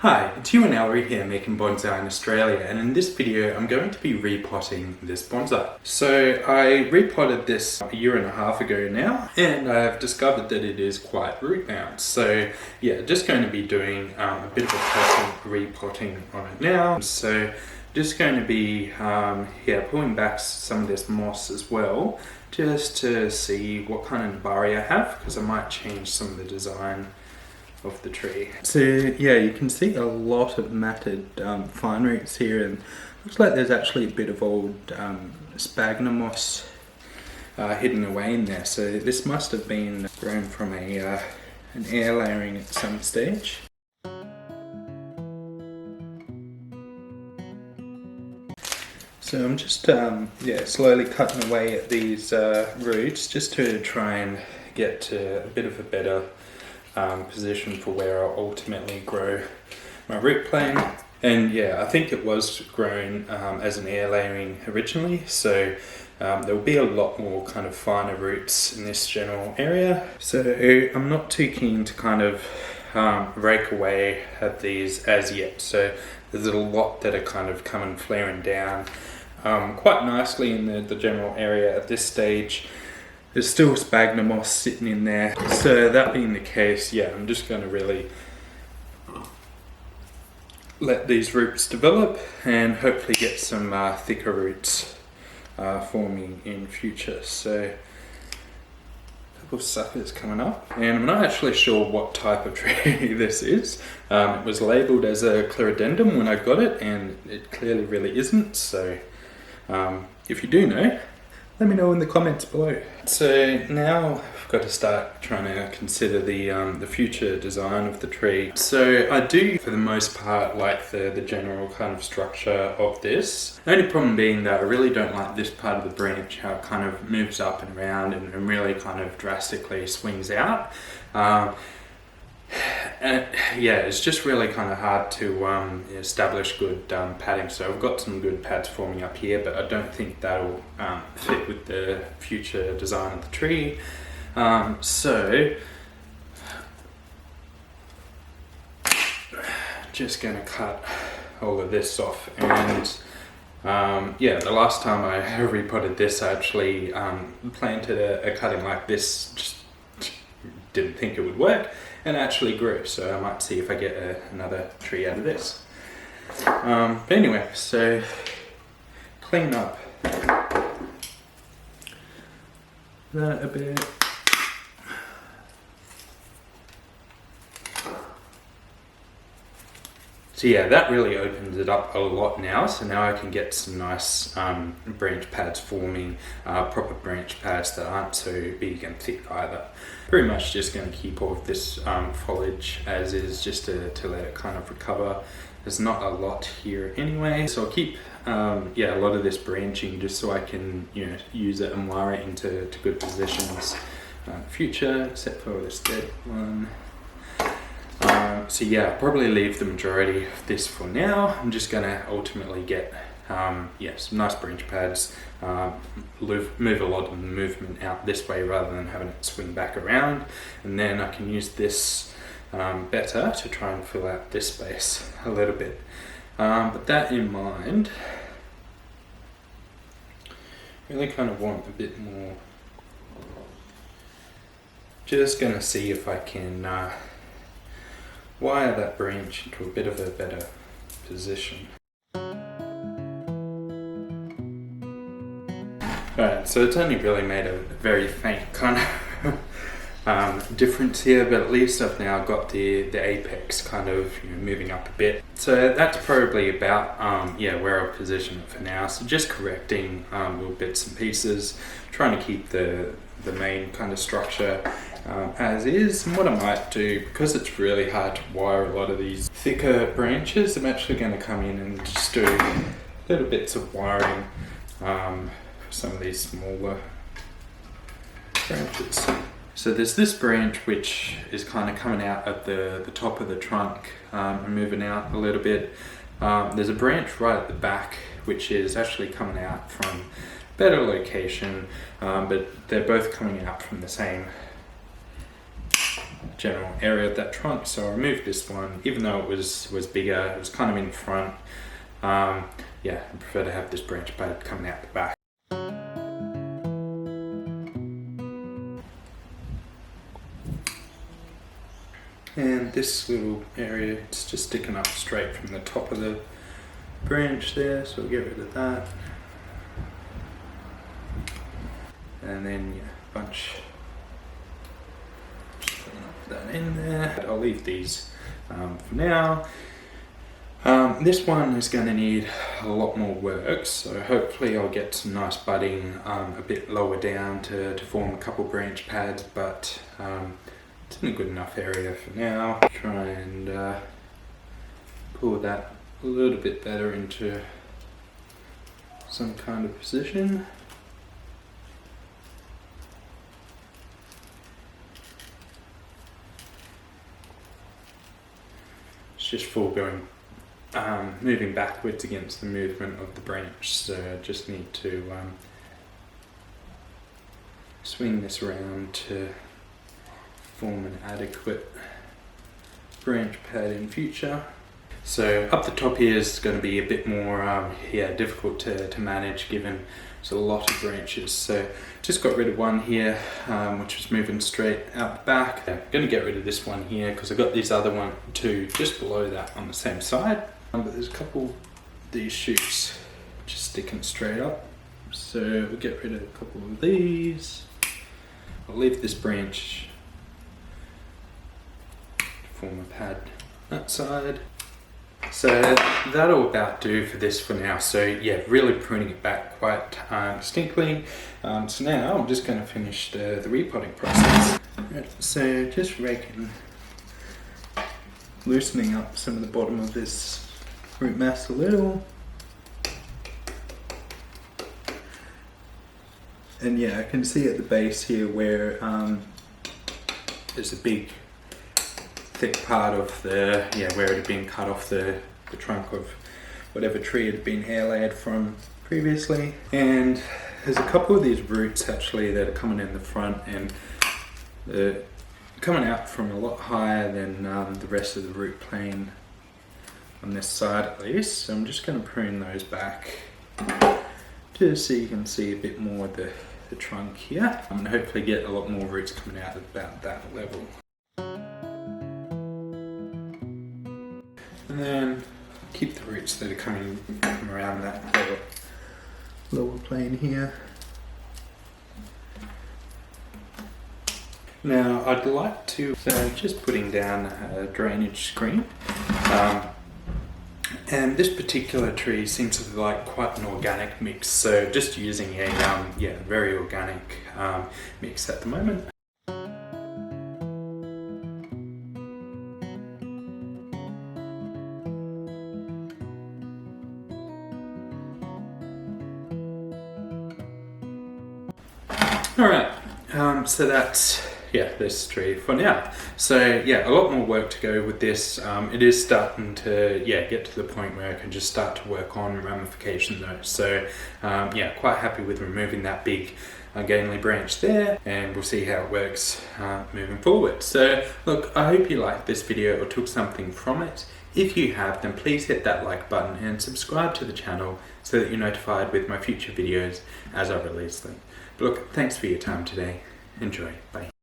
Hi, it's Ewan Ellery here making bonsai in Australia, and in this video I'm going to be repotting this bonsai. So I repotted this a year and a half ago now, and I've discovered that it is quite root bound. So yeah, just going to be doing a bit of a repotting on it now. So just going to be pulling back some of this moss as well, just to see what kind of nabari I have, because I might change some of the design of the tree. So yeah, you can see a lot of matted fine roots here, and looks like there's actually a bit of old sphagnum moss hidden away in there. So this must have been grown from an air layering at some stage. So I'm just slowly cutting away at these roots just to try and get to a bit of a better position for where I'll ultimately grow my root plane. And yeah, I think it was grown as an air layering originally, so there will be a lot more kind of finer roots in this general area. So I'm not too keen to kind of rake away at these as yet. So there's a lot that are kind of coming flaring down quite nicely in the general area at this stage. There's still sphagnum moss sitting in there. So that being the case, yeah, I'm just going to really let these roots develop and hopefully get some thicker roots forming in future. So a couple of suckers coming up, and I'm not actually sure what type of tree this is. It was labelled as a clerodendron when I got it, and it clearly really isn't. So if you do know, let me know in the comments below. So now I've got to start trying to consider the future design of the tree. So I do, for the most part, like the general kind of structure of this. The only problem being that I really don't like this part of the branch, how it kind of moves up and around and really kind of drastically swings out. And yeah, it's just really kind of hard to establish good padding. So I've got some good pads forming up here, but I don't think that'll fit with the future design of the tree. So just going to cut all of this off. And yeah, the last time I repotted this, I actually planted a cutting like this. Just didn't think it would work, and actually grew. So I might see if I get another tree out of this. But anyway, so clean up that a bit. So yeah, that really opens it up a lot now. So now I can get some nice branch pads forming, proper branch pads that aren't so big and thick either. Pretty much just going to keep all of this foliage as is, just to let it kind of recover. There's not a lot here anyway, so I'll keep a lot of this branching just so I can use it and wire it into good positions future, except for this dead one. So yeah, I'll probably leave the majority of this for now. I'm just going to ultimately get some nice branch pads, move a lot of the movement out this way rather than having it swing back around, and then I can use this better to try and fill out this space a little bit. But that in mind, really kind of want a bit more. Just going to see if I can wire that branch into a bit of a better position. Alright, so it's only really made a very faint kind of difference here, but at least I've now got the apex kind of moving up a bit. So that's probably about where I'll position it for now. So just correcting little bits and pieces, trying to keep the main kind of structure as is. And what I might do, because it's really hard to wire a lot of these thicker branches, I'm actually going to come in and just do little bits of wiring for some of these smaller branches. So there's this branch which is kind of coming out at the top of the trunk and moving out a little bit. There's a branch right at the back which is actually coming out from a better location, but they're both coming out from the same general area of that trunk. So I removed this one, even though it was bigger, it was kind of in front. Yeah, I prefer to have this branch pad coming out the back. And this little area, it's just sticking up straight from the top of the branch there, so we'll get rid of that. And then, yeah, bunch, just put that in there. I'll leave these for now. This one is going to need a lot more work, so hopefully I'll get some nice budding a bit lower down to form a couple branch pads, but it's in a good enough area for now. Try and pull that a little bit better into some kind of position. It's just foregoing moving backwards against the movement of the branch, so I just need to swing this around to form an adequate branch pad in future. So up the top here is going to be a bit more difficult to manage, given there's a lot of branches. So just got rid of one here, which was moving straight out the back. I'm going to get rid of this one here because I got these other two just below that on the same side. But there's a couple of these shoots just sticking straight up, so we'll get rid of a couple of these. I'll leave this branch to form a pad that side. So that'll about do for this for now. So yeah, really pruning it back quite distinctly. So now I'm just going to finish the repotting process. Right, so just raking, loosening up some of the bottom of this root mass a little. And yeah, I can see at the base here where there's a big thick part of where it had been cut off the trunk of whatever tree it had been air layered from previously. And there's a couple of these roots actually that are coming in the front, and they're coming out from a lot higher than the rest of the root plane on this side at least. So I'm just going to prune those back just so you can see a bit more of the trunk here. I'm going to hopefully get a lot more roots coming out at about that level. And then keep the roots that are coming from around that lower plane here. Now I'd like to, so just putting down a drainage screen. And this particular tree seems to like quite an organic mix, so just using a very organic mix at the moment. Alright, so that's this tree for now. So yeah, a lot more work to go with this. It is starting to get to the point where I can just start to work on ramification though. So quite happy with removing that big ungainly branch there, and we'll see how it works moving forward. So look, I hope you liked this video or took something from it. If you have, then please hit that like button and subscribe to the channel so that you're notified with my future videos as I release them. But look, thanks for your time today. Enjoy. Bye.